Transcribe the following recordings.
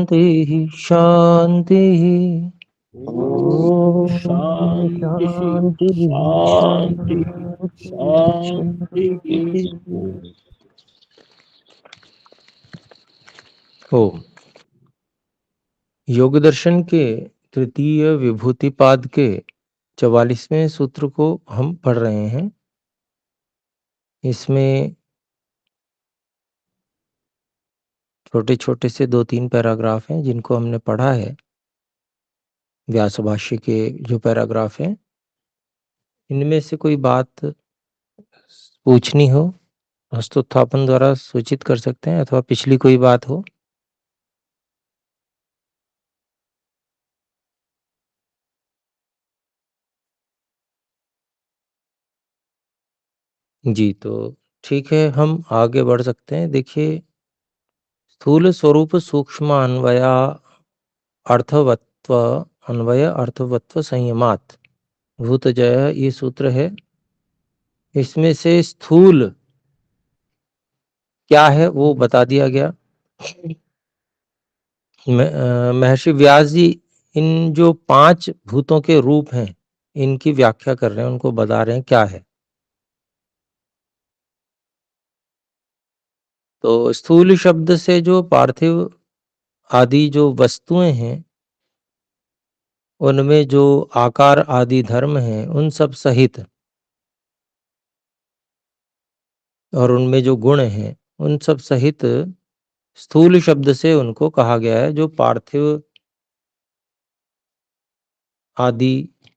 शांति शांति। ओम शांति शांति शांति शांति शांति। ओम। योग दर्शन के तृतीय विभूतिपाद के 44वें सूत्र को हम पढ़ रहे हैं। इसमें छोटे छोटे से 2-3 पैराग्राफ हैं जिनको हमने पढ़ा है। व्यास भाष्य के जो पैराग्राफ हैं, इनमें से कोई बात पूछनी हो हस्तोत्थापन द्वारा सूचित कर सकते हैं, अथवा पिछली कोई बात हो। जी, तो ठीक है, हम आगे बढ़ सकते हैं। देखिए, स्थूल स्वरूप सूक्ष्म अन्वय अर्थवत्व संयमात भूतजय, ये सूत्र है। इसमें से स्थूल क्या है वो बता दिया गया। महर्षि व्यास जी इन जो 5 भूतों के रूप हैं, इनकी व्याख्या कर रहे हैं, उनको बता रहे हैं क्या है। तो स्थूल शब्द से जो पार्थिव आदि जो वस्तुएं हैं, उनमें जो आकार आदि धर्म हैं, उन सब सहित, और उनमें जो गुण हैं, उन सब सहित स्थूल शब्द से उनको कहा गया है। जो पार्थिव आदि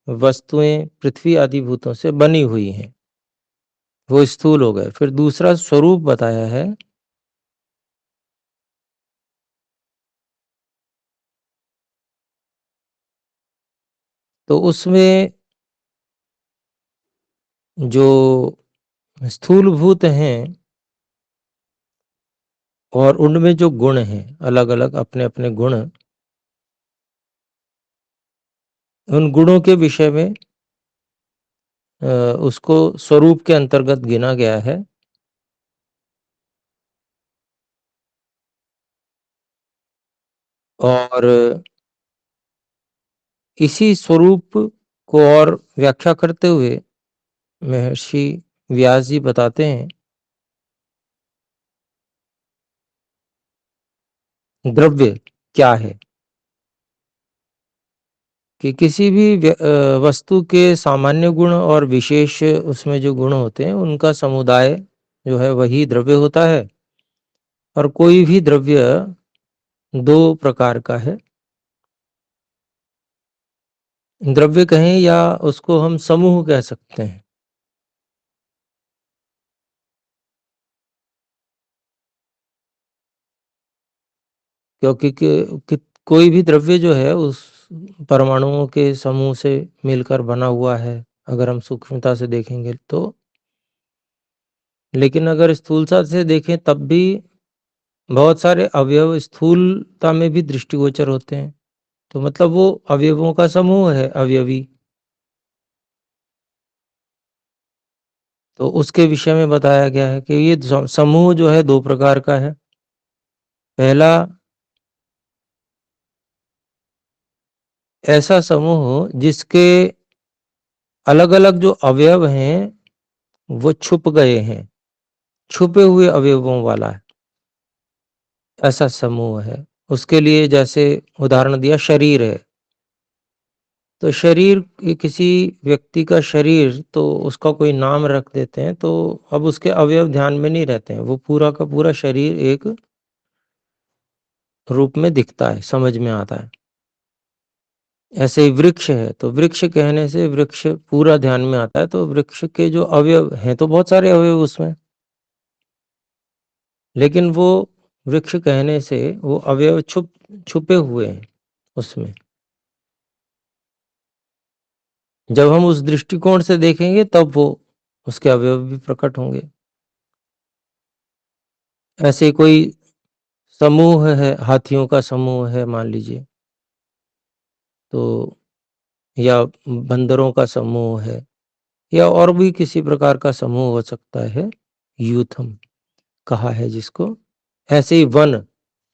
वस्तुएं पृथ्वी आदि भूतों से बनी हुई हैं, वो स्थूल हो गए। फिर दूसरा स्वरूप बताया है। तो उसमें जो स्थूल भूत हैं और उनमें जो गुण हैं, अलग अलग अपने अपने गुण, उन गुणों के विषय में उसको स्वरूप के अंतर्गत गिना गया है। और इसी स्वरूप को और व्याख्या करते हुए महर्षि व्यास जी बताते हैं, द्रव्य क्या है। कि किसी भी वस्तु के सामान्य गुण और विशेष उसमें जो गुण होते हैं, उनका समुदाय जो है वही द्रव्य होता है। और कोई भी द्रव्य 2 प्रकार का है। द्रव्य कहें या उसको हम समूह कह सकते हैं। क्योंकि कोई भी द्रव्य जो है उस परमाणुओं के समूह से मिलकर बना हुआ है, अगर हम सूक्ष्मता से देखेंगे तो। लेकिन अगर स्थूलता से देखें तब भी बहुत सारे अवयव स्थूलता में भी दृष्टिगोचर होते हैं। तो मतलब वो अवयवों का समूह है, अवयवी। तो उसके विषय में बताया गया है कि ये समूह जो है 2 प्रकार का है। पहला, ऐसा समूह जिसके अलग अलग जो अवयव हैं वो छुप गए हैं, छुपे हुए अवयवों वाला है, ऐसा समूह है। उसके लिए जैसे उदाहरण दिया, शरीर है। तो शरीर, किसी व्यक्ति का शरीर, तो उसका कोई नाम रख देते हैं, तो अब उसके अवयव ध्यान में नहीं रहते हैं, वो पूरा का पूरा शरीर एक रूप में दिखता है, समझ में आता है। ऐसे ही वृक्ष है, तो वृक्ष कहने से वृक्ष पूरा ध्यान में आता है। तो वृक्ष के जो अवयव हैं, तो बहुत सारे अवयव उसमें, लेकिन वो वृक्ष कहने से वो अवयव छुपे हुए हैं उसमें। जब हम उस दृष्टिकोण से देखेंगे तब वो उसके अवयव भी प्रकट होंगे। ऐसे कोई समूह है, हाथियों का समूह है मान लीजिए, तो या बंदरों का समूह है, या और भी किसी प्रकार का समूह हो सकता है, यूथम कहा है जिसको। ऐसे ही वन,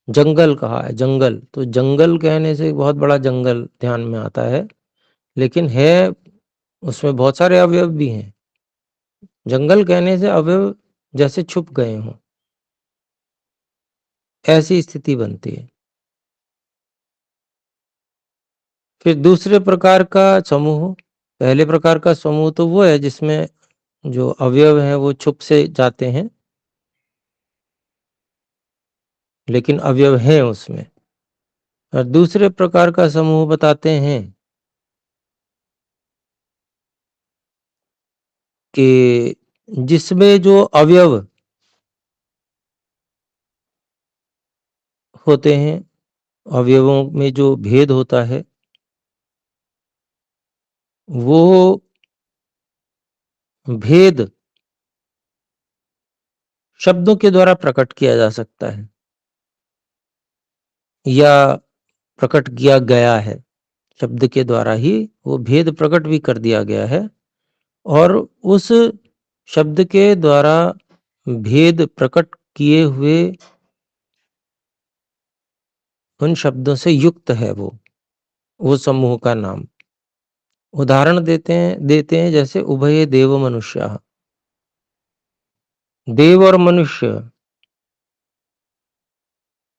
जंगल कहा है, जंगल। तो जंगल कहने से बहुत बड़ा जंगल ध्यान में आता है, लेकिन है उसमें बहुत सारे अवयव भी हैं। जंगल कहने से अवयव जैसे छुप गए हों, ऐसी स्थिति बनती है। फिर दूसरे प्रकार का समूह, पहले प्रकार का समूह तो वो है जिसमें जो अवयव हैं वो छुप से जाते हैं, लेकिन अवयव हैं उसमें। और दूसरे प्रकार का समूह बताते हैं कि जिसमें जो अवयव होते हैं, अवयवों में जो भेद होता है, वो भेद शब्दों के द्वारा प्रकट किया जा सकता है या प्रकट किया गया है। शब्द के द्वारा ही वो भेद प्रकट भी कर दिया गया है, और उस शब्द के द्वारा भेद प्रकट किए हुए उन शब्दों से युक्त है वो समूह का नाम। उदाहरण देते हैं जैसे उभय देव मनुष्याः। देव और मनुष्य,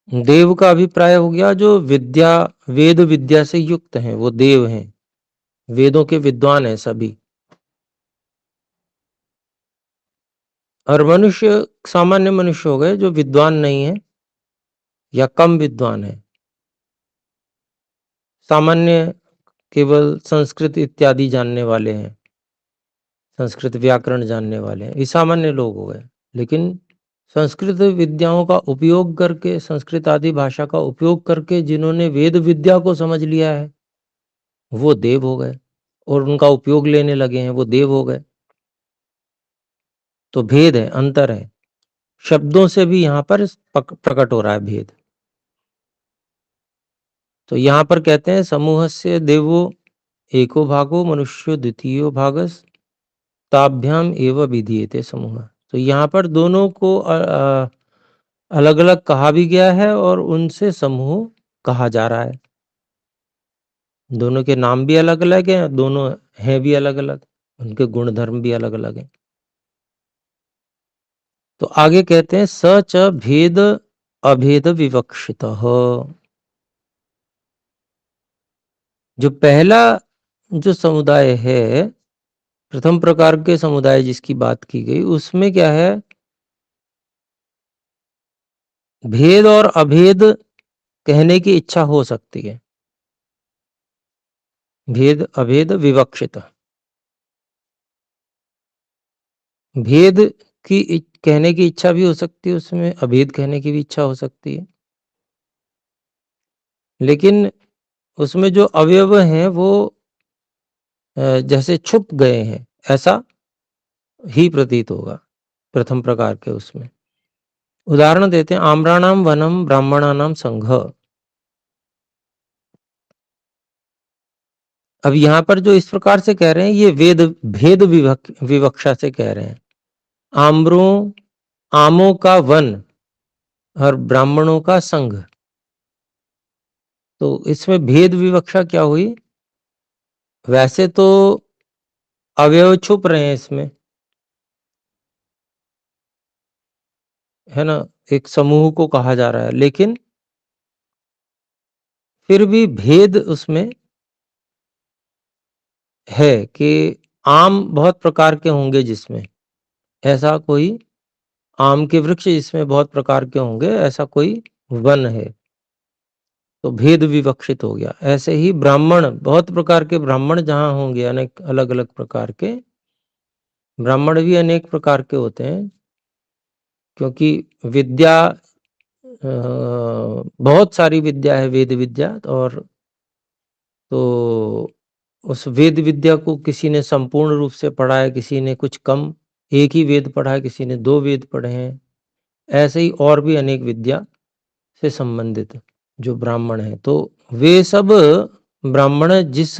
देव का अभिप्राय हो गया जो विद्या, वेद विद्या से युक्त हैं, वो देव हैं, वेदों के विद्वान हैं सभी। और मनुष्य सामान्य मनुष्य हो गए जो विद्वान नहीं है या कम विद्वान है, सामान्य केवल संस्कृत इत्यादि जानने वाले हैं, संस्कृत व्याकरण जानने वाले हैं, ये सामान्य लोग हो गए। लेकिन संस्कृत विद्याओं का उपयोग करके, संस्कृत आदि भाषा का उपयोग करके जिन्होंने वेद विद्या को समझ लिया है, वो देव हो गए, और उनका उपयोग लेने लगे हैं, वो देव हो गए। तो भेद है, अंतर है, शब्दों से भी यहाँ पर प्रकट हो रहा है भेद। तो यहाँ पर कहते हैं समूहस्य देवो एको भागो मनुष्यो द्वितीयो भागस ताभ्याम एव विधीयते समूह। तो यहाँ पर दोनों को अलग अलग कहा भी गया है और उनसे समूह कहा जा रहा है। दोनों के नाम भी अलग अलग हैं, दोनों हैं भी अलग अलग, उनके गुण धर्म भी अलग अलग हैं। तो आगे कहते हैं स च भेद अभेद विवक्षितः। जो पहला जो समुदाय है, प्रथम प्रकार के समुदाय जिसकी बात की गई, उसमें क्या है, भेद और अभेद कहने की इच्छा हो सकती है। भेद अभेद विवक्षित, भेद की कहने की इच्छा भी हो सकती है, उसमें अभेद कहने की भी इच्छा हो सकती है। लेकिन उसमें जो अवयव हैं वो जैसे छुप गए हैं, ऐसा ही प्रतीत होगा प्रथम प्रकार के उसमें। उदाहरण देते हैं आम्राणाम वनम ब्राह्मणानाम संघ। अब यहाँ पर जो इस प्रकार से कह रहे हैं, ये वेद भेद विवक्षा से कह रहे हैं। आम्रों, आमों का वन और ब्राह्मणों का संघ। तो इसमें भेद विवक्षा क्या हुई? वैसे तो अवयव छुप रहे हैं इसमें, है ना, एक समूह को कहा जा रहा है, लेकिन फिर भी भेद उसमें है कि आम बहुत प्रकार के होंगे जिसमें, ऐसा कोई आम के वृक्ष जिसमें बहुत प्रकार के होंगे, ऐसा कोई वन है, तो भेद विवक्षित हो गया। ऐसे ही ब्राह्मण, बहुत प्रकार के ब्राह्मण जहाँ होंगे, अनेक अलग अलग प्रकार के ब्राह्मण भी अनेक प्रकार के होते हैं, क्योंकि विद्या बहुत सारी विद्या है, वेद विद्या। और तो उस वेद विद्या को किसी ने संपूर्ण रूप से पढ़ा है, किसी ने कुछ कम, एक ही वेद पढ़ा है, किसी ने 2 वेद पढ़े हैं। ऐसे ही और भी अनेक विद्या से संबंधित जो ब्राह्मण हैं, तो वे सब ब्राह्मण जिस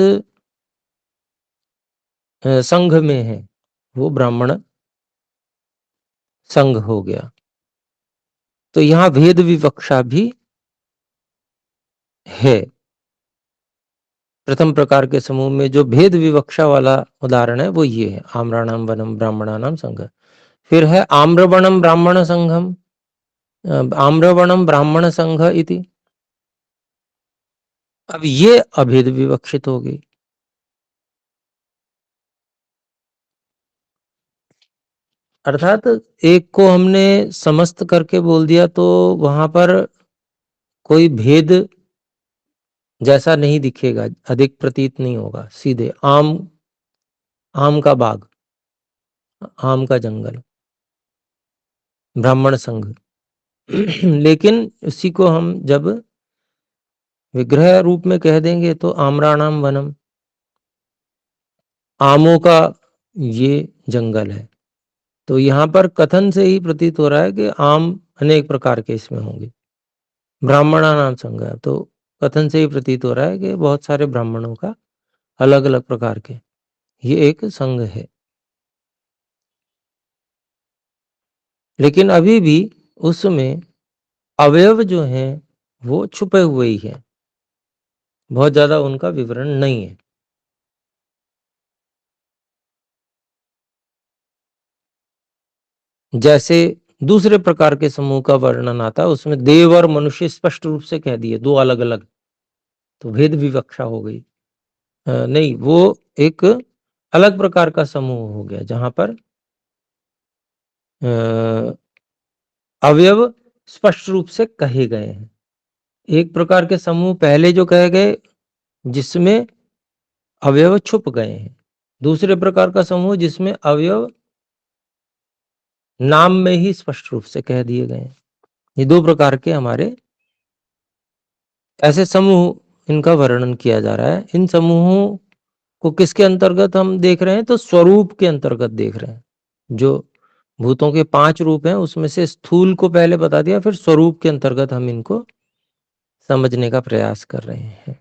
संघ में हैं, वो ब्राह्मण संघ हो गया। तो यहाँ भेद विवक्षा भी है। प्रथम प्रकार के समूह में जो भेद विवक्षा वाला उदाहरण है वो ये है, आम्राणाम वनम ब्राह्मणानाम संघ। फिर है आम्रवणम ब्राह्मण संघम, आम्रवणम ब्राह्मण संघ इति। अब ये अभेद विवक्षित हो गई। अर्थात एक को हमने समस्त करके बोल दिया तो वहां पर कोई भेद जैसा नहीं दिखेगा, अधिक प्रतीत नहीं होगा। सीधे आम, आम का बाग, आम का जंगल, ब्राह्मण संघ। लेकिन उसी को हम जब विग्रह रूप में कह देंगे तो आम्राणाम वनम, आमों का ये जंगल है। तो यहाँ पर कथन से ही प्रतीत हो रहा है कि आम अनेक प्रकार के इसमें होंगे। ब्राह्मणानाम संघ है तो कथन से ही प्रतीत हो रहा है कि बहुत सारे ब्राह्मणों का अलग अलग प्रकार के ये एक संघ है। लेकिन अभी भी उसमें अवयव जो हैं वो छुपे हुए ही हैं, बहुत ज्यादा उनका विवरण नहीं है। जैसे दूसरे प्रकार के समूह का वर्णन आता है, उसमें देव और मनुष्य स्पष्ट रूप से कह दिए, दो अलग अलग, तो भेद विवक्षा हो गई। नहीं, वो एक अलग प्रकार का समूह हो गया जहां पर अवयव स्पष्ट रूप से कहे गए हैं। एक प्रकार के समूह पहले जो कहे गए जिसमें अवयव छुप गए हैं, दूसरे प्रकार का समूह जिसमें अवयव नाम में ही स्पष्ट रूप से कह दिए गए हैं। ये दो प्रकार के हमारे ऐसे समूह, इनका वर्णन किया जा रहा है। इन समूहों को किसके अंतर्गत हम देख रहे हैं, तो स्वरूप के अंतर्गत देख रहे हैं। जो भूतों के 5 रूप हैं उसमें से स्थूल को पहले बता दिया, फिर स्वरूप के अंतर्गत हम इनको समझने का प्रयास कर रहे हैं।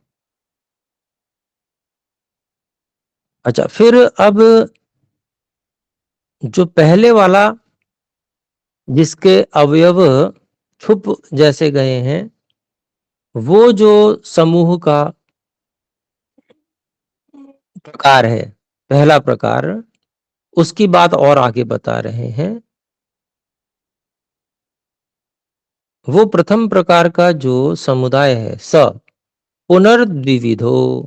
अच्छा, फिर अब जो पहले वाला जिसके अवयव छुप जैसे गए हैं, वो जो समूह का प्रकार है, पहला प्रकार, उसकी बात और आगे बता रहे हैं। वो प्रथम प्रकार का जो समुदाय है, स पुनर्द्विविधो,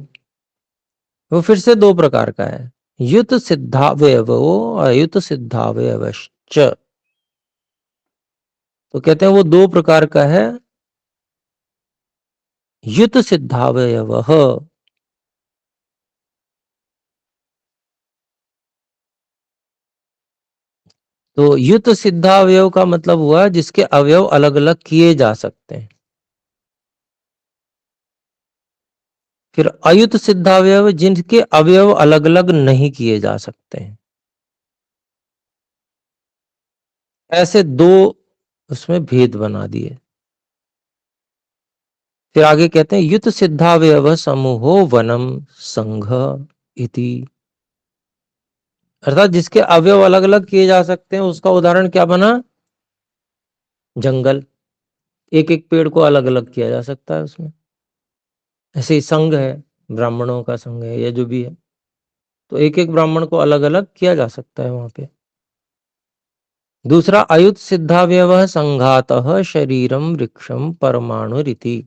वो फिर से दो प्रकार का है, युत सिद्धावयवो अयुत सिद्धावयवश्च। तो कहते हैं वो दो प्रकार का है। युत सिद्धावयवः, तो युत सिद्धावयव का मतलब हुआ जिसके अवयव अलग अलग किए जा सकते हैं। फिर अयुत सिद्धावयव जिनके अवयव अलग अलग नहीं किए जा सकते हैं। ऐसे दो उसमें भेद बना दिए। फिर आगे कहते हैं युत सिद्धावयव समूहो वनम संघ इति। अर्थात जिसके अवयव अलग अलग किए जा सकते हैं उसका उदाहरण क्या बना, जंगल। एक एक पेड़ को अलग अलग किया जा सकता है उसमें। ऐसे ही संघ है, ब्राह्मणों का संघ है या जो भी है, तो एक एक ब्राह्मण को अलग अलग किया जा सकता है वहां पे। दूसरा अयुत सिद्धावयव संघातः शरीरम वृक्षम परमाणु रीति।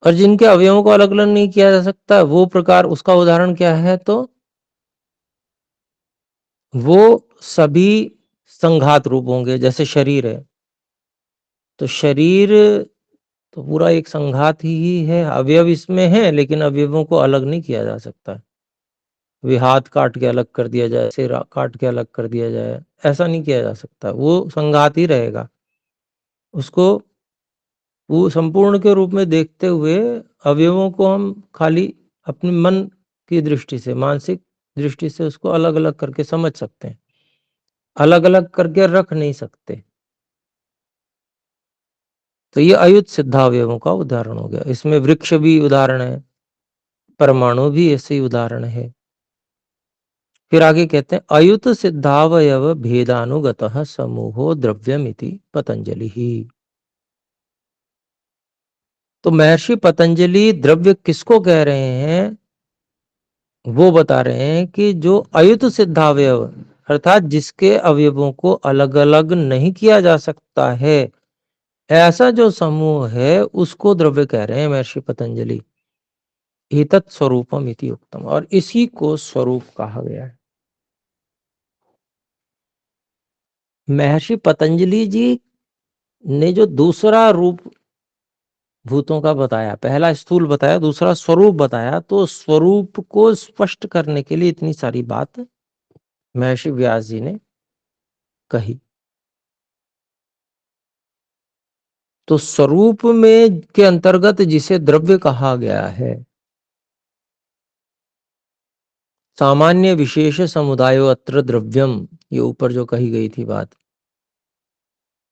और जिनके अवयवों को अलग अलग नहीं किया जा सकता वो प्रकार, उसका उदाहरण क्या है, तो वो सभी संघात रूप होंगे। जैसे शरीर है तो शरीर तो पूरा एक संघात ही है, अवयव इसमें है लेकिन अवयवों को अलग नहीं किया जा सकता। वे हाथ काट के अलग कर दिया जाए, सिर काट के अलग कर दिया जाए, ऐसा नहीं किया जा सकता, वो संघात ही रहेगा। उसको वो संपूर्ण के रूप में देखते हुए अवयवों को हम खाली अपने मन की दृष्टि से, मानसिक दृष्टि से उसको अलग अलग करके समझ सकते हैं, अलग अलग करके रख नहीं सकते। तो ये अयुत सिद्धावयवों का उदाहरण हो गया। इसमें वृक्ष भी उदाहरण है, परमाणु भी ऐसे ही उदाहरण है। फिर आगे कहते हैं अयुत सिद्धावयव भेदानुगतः समूहो द्रव्यमिति पतंजलि ही। तो महर्षि पतंजलि द्रव्य किसको कह रहे हैं, वो बता रहे हैं कि जो अयुत सिद्धावयव अर्थात जिसके अवयवों को अलग अलग नहीं किया जा सकता है, ऐसा जो समूह है उसको द्रव्य कह रहे हैं महर्षि पतंजलि। एतत् स्वरूपम इति उक्तम, और इसी को स्वरूप कहा गया है। महर्षि पतंजलि जी ने जो दूसरा रूप भूतों का बताया, पहला स्थूल बताया, दूसरा स्वरूप बताया, तो स्वरूप को स्पष्ट करने के लिए इतनी सारी बात महर्षि व्यास जी ने कही। तो स्वरूप में के अंतर्गत जिसे द्रव्य कहा गया है, सामान्य विशेष समुदायो अत्र द्रव्यम, ये ऊपर जो कही गई थी बात,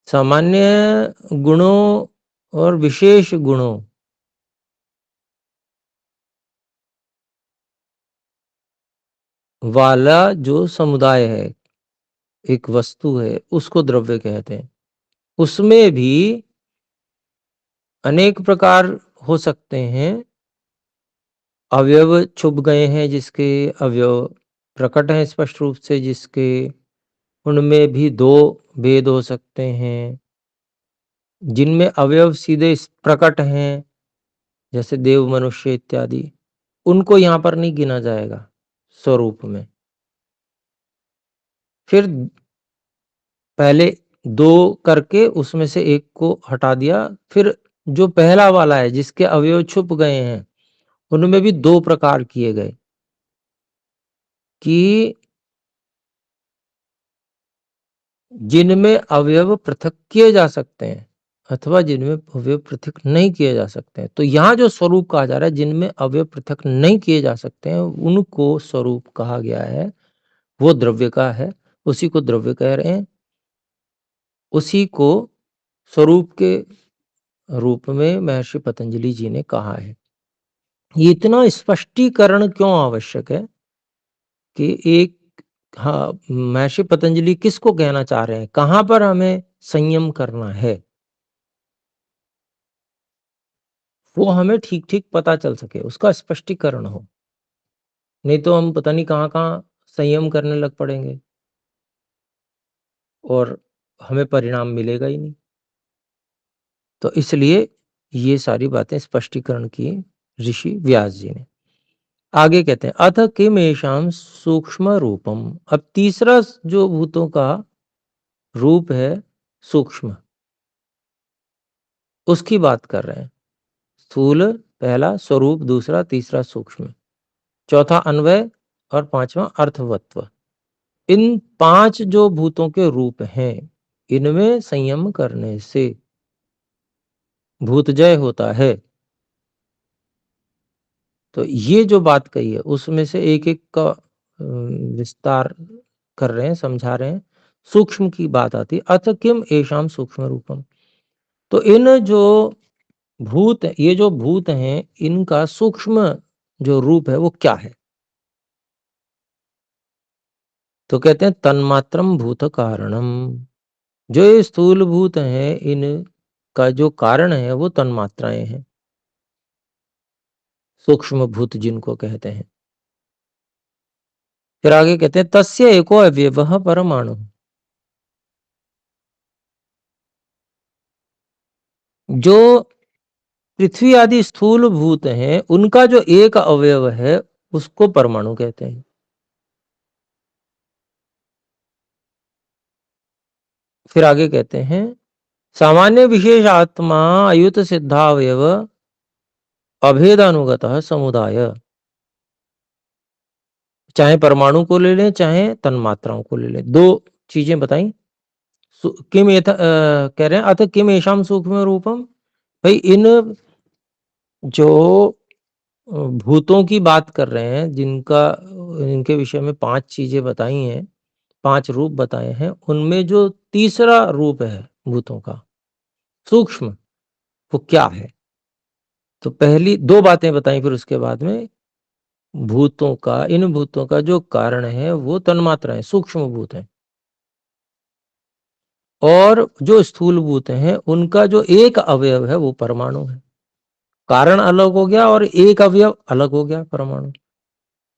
सामान्य गुणों और विशेष गुणों वाला जो समुदाय है, एक वस्तु है, उसको द्रव्य कहते हैं। उसमें भी अनेक प्रकार हो सकते हैं। अवयव छुप गए हैं, जिसके अवयव प्रकट हैं स्पष्ट रूप से, जिसके उनमें भी दो भेद हो सकते हैं। जिनमें अवयव सीधे प्रकट हैं, जैसे देव, मनुष्य इत्यादि, उनको यहाँ पर नहीं गिना जाएगा स्वरूप में। फिर पहले दो करके उसमें से एक को हटा दिया, फिर जो पहला वाला है जिसके अवयव छुप गए हैं, उनमें भी दो प्रकार किए गए कि जिनमें अवयव पृथक किए जा सकते हैं अथवा जिनमें अवयव पृथक नहीं किए जा सकते हैं। तो यहाँ जो स्वरूप कहा जा रहा है, जिनमें अवयव पृथक नहीं किए जा सकते हैं, उनको स्वरूप कहा गया है, वो द्रव्य का है, उसी को द्रव्य कह रहे हैं। उसी को स्वरूप के रूप में महर्षि पतंजलि जी ने कहा है। ये इतना स्पष्टीकरण क्यों आवश्यक है कि एक, हाँ, महर्षि पतंजलि किसको कहना चाह रहे हैं, कहाँ पर हमें संयम करना है, वो हमें ठीक ठीक पता चल सके, उसका स्पष्टीकरण हो। नहीं तो हम पता नहीं कहाँ कहाँ संयम करने लग पड़ेंगे और हमें परिणाम मिलेगा ही नहीं। तो इसलिए ये सारी बातें स्पष्टीकरण की ऋषि व्यास जी ने। आगे कहते हैं अथ किमेषाम सूक्ष्म रूपम। अब तीसरा जो भूतों का रूप है सूक्ष्म, उसकी बात कर रहे हैं। स्थूल पहला, स्वरूप दूसरा, तीसरा सूक्ष्म, चौथा अन्वय और पांचवा अर्थवत्व। इन पांच जो भूतों के रूप हैं, इनमें संयम करने से भूतजय होता है। तो ये जो बात कही है उसमें से एक एक का विस्तार कर रहे हैं, समझा रहे हैं। सूक्ष्म की बात आती है, अथ किम एषाम सूक्ष्म रूपम। तो इन जो भूत, ये जो भूत हैं, इनका सूक्ष्म जो रूप है वो क्या है। तो कहते हैं तन्मात्रम भूत कारणम। जो ये स्थूल भूत हैं, इन का जो कारण है वो तन्मात्राएं हैं, सूक्ष्म भूत जिनको कहते हैं। फिर आगे कहते हैं तस्य एको अवयवः परमाणु। जो पृथ्वी आदि स्थूल भूत हैं, उनका जो एक अवयव है उसको परमाणु कहते हैं। फिर आगे कहते हैं सामान्य विशेष आत्मा अयुत सिद्धावयव अभेदानुगतः समुदाय। चाहे परमाणु को ले लें, चाहे तन्मात्राओं को ले लें, दो चीजें बताई। किम कह रहे हैं अथ किम एषाम सूक्ष्म रूपम। भाई इन जो भूतों की बात कर रहे हैं, जिनका, इनके विषय में पांच चीजें बताई हैं, पांच रूप बताए हैं, उनमें जो तीसरा रूप है भूतों का सूक्ष्म, वो क्या है। तो पहली दो बातें बताई, फिर उसके बाद में भूतों का, इन भूतों का जो कारण है वो तन्मात्रा है, सूक्ष्म भूत है। और जो स्थूल भूत हैं, उनका जो एक अवयव है वो परमाणु है। कारण अलग हो गया और एक अवयव अलग हो गया परमाणु।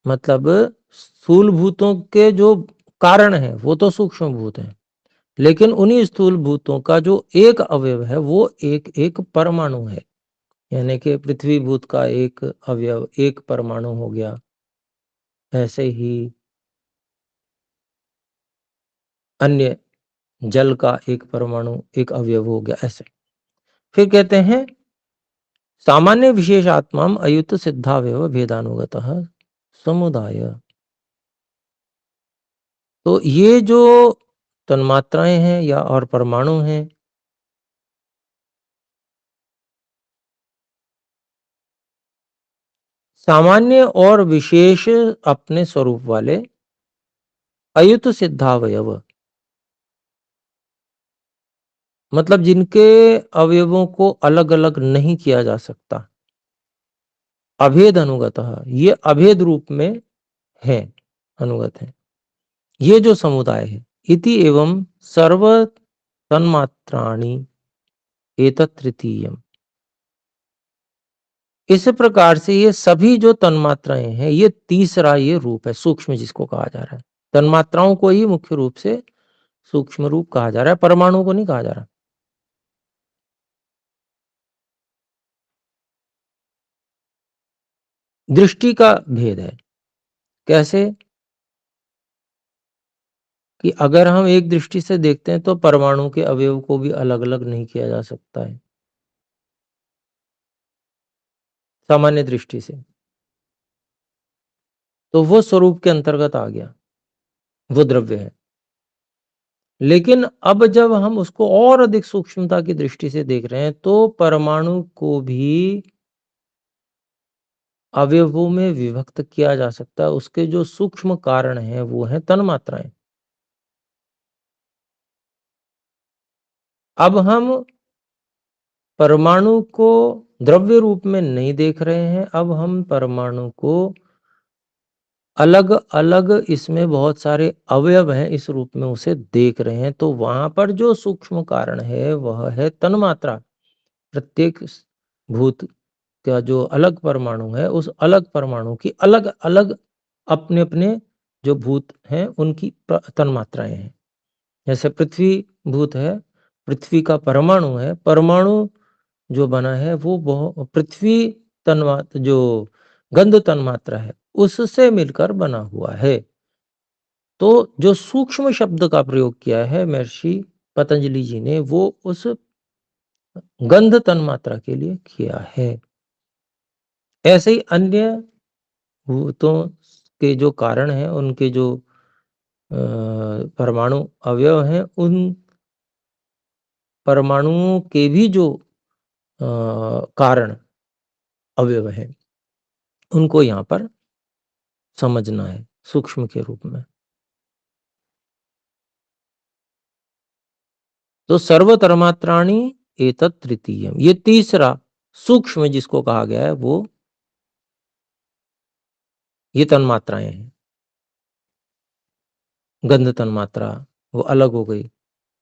मतलब स्थूल भूतों के जो कारण है वो तो सूक्ष्म भूत है, लेकिन उन्हीं स्थूल भूतों का जो एक अवयव है वो एक एक परमाणु है। यानी कि पृथ्वी भूत का एक अवयव एक परमाणु हो गया, ऐसे ही अन्य जल का एक परमाणु एक अवयव हो गया, ऐसे। फिर कहते हैं सामान्य विशेषात्मा अयुत सिद्धावयव भेदानुगत समुदाय। तो ये जो तन्मात्राएं हैं या और परमाणु हैं, सामान्य और विशेष अपने स्वरूप वाले अयुत सिद्धावयव, मतलब जिनके अवयवों को अलग अलग नहीं किया जा सकता, अभेद अनुगत, ये अभेद रूप में है, अनुगत है, ये जो समुदाय है। इति एवं सर्व तन्मात्राणि एतत् तृतीयम्। इस प्रकार से ये सभी जो तन्मात्राएं हैं ये तीसरा ये रूप है, सूक्ष्म जिसको कहा जा रहा है। तन्मात्राओं को ही मुख्य रूप से सूक्ष्म रूप कहा जा रहा है, परमाणु को नहीं कहा जा रहा। दृष्टि का भेद है। कैसे कि अगर हम एक दृष्टि से देखते हैं तो परमाणु के अवयव को भी अलग अलग नहीं किया जा सकता है सामान्य दृष्टि से, तो वो स्वरूप के अंतर्गत आ गया, वो द्रव्य है। लेकिन अब जब हम उसको और अधिक सूक्ष्मता की दृष्टि से देख रहे हैं तो परमाणु को भी अवयवों में विभक्त किया जा सकता है। उसके जो सूक्ष्म कारण हैं वो हैं तन्मात्राएं। अब हम परमाणु को द्रव्य रूप में नहीं देख रहे हैं, अब हम परमाणु को अलग अलग, इसमें बहुत सारे अवयव हैं इस रूप में उसे देख रहे हैं। तो वहां पर जो सूक्ष्म कारण है वह है तन्मात्रा। प्रत्येक भूत का जो अलग परमाणु है उस अलग परमाणु की अलग अलग अपने अपने जो भूत हैं उनकी तन्मात्राएं हैं। जैसे पृथ्वी भूत है, पृथ्वी का परमाणु है, परमाणु जो बना है वो पृथ्वी तन्मात्र जो गंध तन्मात्रा है उससे मिलकर बना हुआ है। तो जो सूक्ष्म शब्द का प्रयोग किया है महर्षि पतंजलि जी ने वो उस गंध तन्मात्रा के लिए किया है। ऐसे ही अन्य भूतों के जो कारण हैं उनके जो परमाणु अवयव हैं उन परमाणुओं के भी जो कारण अवयव हैं उनको यहाँ पर समझना है सूक्ष्म के रूप में। तो सर्वतरमात्राणी एतत् तृतीयम, ये तीसरा सूक्ष्म जिसको कहा गया है वो ये तन्मात्राएं हैं। गंध तन्मात्रा वो अलग हो गई,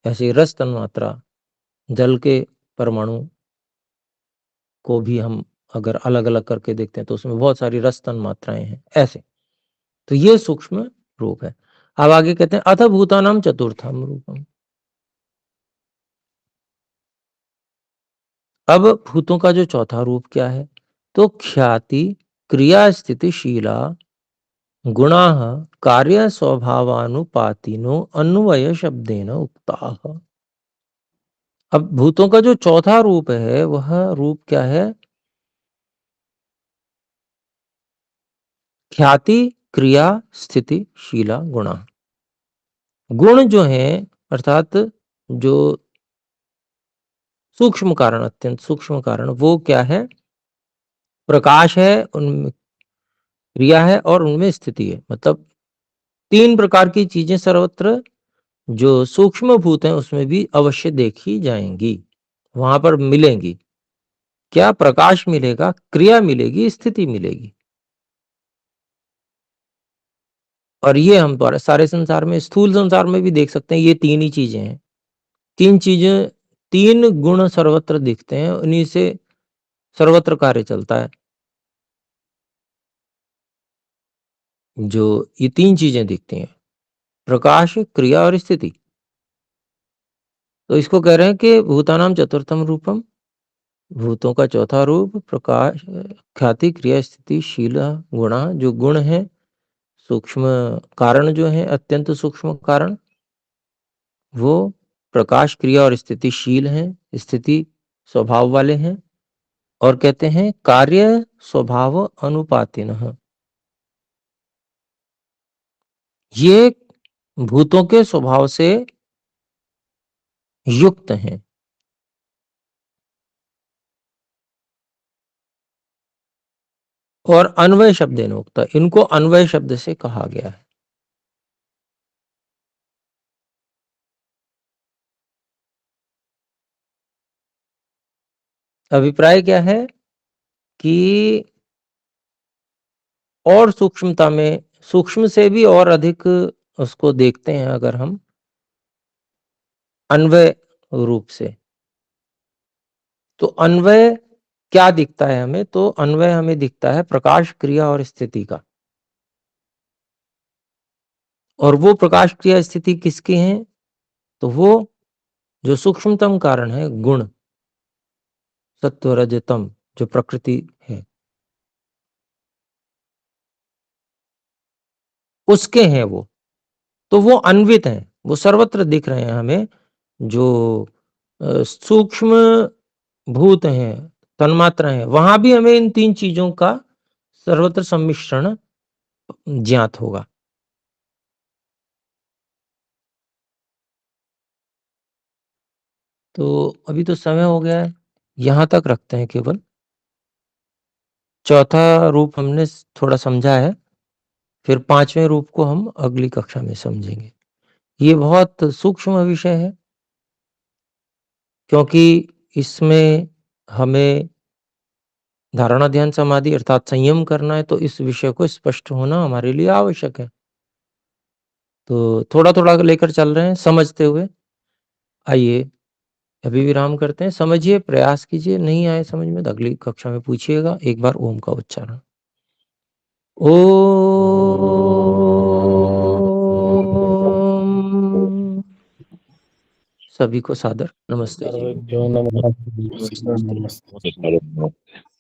ऐसे रस तन्मात्रा, जल के परमाणु को भी हम अगर अलग अलग करके देखते हैं तो उसमें बहुत सारी रस तन्मात्राएं हैं, ऐसे। तो ये सूक्ष्म रूप है। अब आगे कहते हैं अथ भूतानाम चतुर्थम रूपम। अब भूतों का जो चौथा रूप क्या है, तो ख्याति क्रिया स्थितिशीला गुणाः कार्य स्वभावानुपातिनो अन्वय शब्देन उक्ताः। अब भूतों का जो चौथा रूप है वह रूप क्या है, ख्याति क्रिया स्थितिशीला गुणा। गुण जो है अर्थात जो सूक्ष्म कारण, अत्यंत सूक्ष्म कारण, वो क्या है, प्रकाश है, उनमें क्रिया है और उनमें स्थिति है। मतलब तीन प्रकार की चीजें सर्वत्र जो सूक्ष्म भूत हैं उसमें भी अवश्य देखी जाएंगी, वहां पर मिलेंगी। क्या, प्रकाश मिलेगा, क्रिया मिलेगी, स्थिति मिलेगी। और ये हम सारे संसार में, स्थूल संसार में भी देख सकते हैं, ये तीन ही चीजें हैं। तीन चीजें, तीन गुण सर्वत्र दिखते हैं, उन्हीं से सर्वत्र कार्य चलता है। जो ये 3 चीज़ें दिखती हैं, प्रकाश, क्रिया और स्थिति। तो इसको कह रहे हैं कि भूतानां चतुर्थम रूपम, भूतों का चौथा रूप प्रकाश, ख्याति, क्रिया, स्थिति, शील, गुणा। जो गुण हैं, सूक्ष्म कारण जो हैं, अत्यंत सूक्ष्म कारण, वो प्रकाश, क्रिया और स्थितिशील हैं, स्थिति स्वभाव वाले हैं। और कहते हैं कार्य स्वभाव अनुपातिनः, ये भूतों के स्वभाव से युक्त हैं। और अन्वय शब्देन उक्ता, इनको अन्वय शब्द से कहा गया है। अभिप्राय क्या है कि और सूक्ष्मता में, सूक्ष्म से भी और अधिक उसको देखते हैं अगर हम अन्वय रूप से, तो अन्वय क्या दिखता है हमें? तो अन्वय हमें दिखता है प्रकाश, क्रिया और स्थिति का। और वो प्रकाश, क्रिया, स्थिति किसके हैं? तो वो जो सूक्ष्मतम कारण है, गुण, सत्व, रजतम, जो प्रकृति है, उसके हैं वो। तो वो अन्वित हैं, वो सर्वत्र दिख रहे हैं हमें। जो सूक्ष्म भूत हैं, तन्मात्राएं हैं, वहां भी हमें इन 3 चीजों का सर्वत्र सम्मिश्रण ज्ञात होगा। तो अभी तो समय हो गया है, यहां तक रखते हैं केवल। चौथा रूप हमने थोड़ा समझा है, फिर 5वें रूप को हम अगली कक्षा में समझेंगे। ये बहुत सूक्ष्म विषय है, क्योंकि इसमें हमें धारणा, ध्यान, समाधि अर्थात संयम करना है, तो इस विषय को स्पष्ट होना हमारे लिए आवश्यक है। तो थोड़ा-थोड़ा लेकर चल रहे हैं समझते हुए। आइए अभी विराम करते हैं, समझिए, प्रयास कीजिए, नहीं आए समझ में तो अगली कक्षा में पूछिएगा। एक बार ओम का उच्चारण। ओम। सभी को सादर नमस्ते जी। सर्वभ्यो नमः। नमस्ते।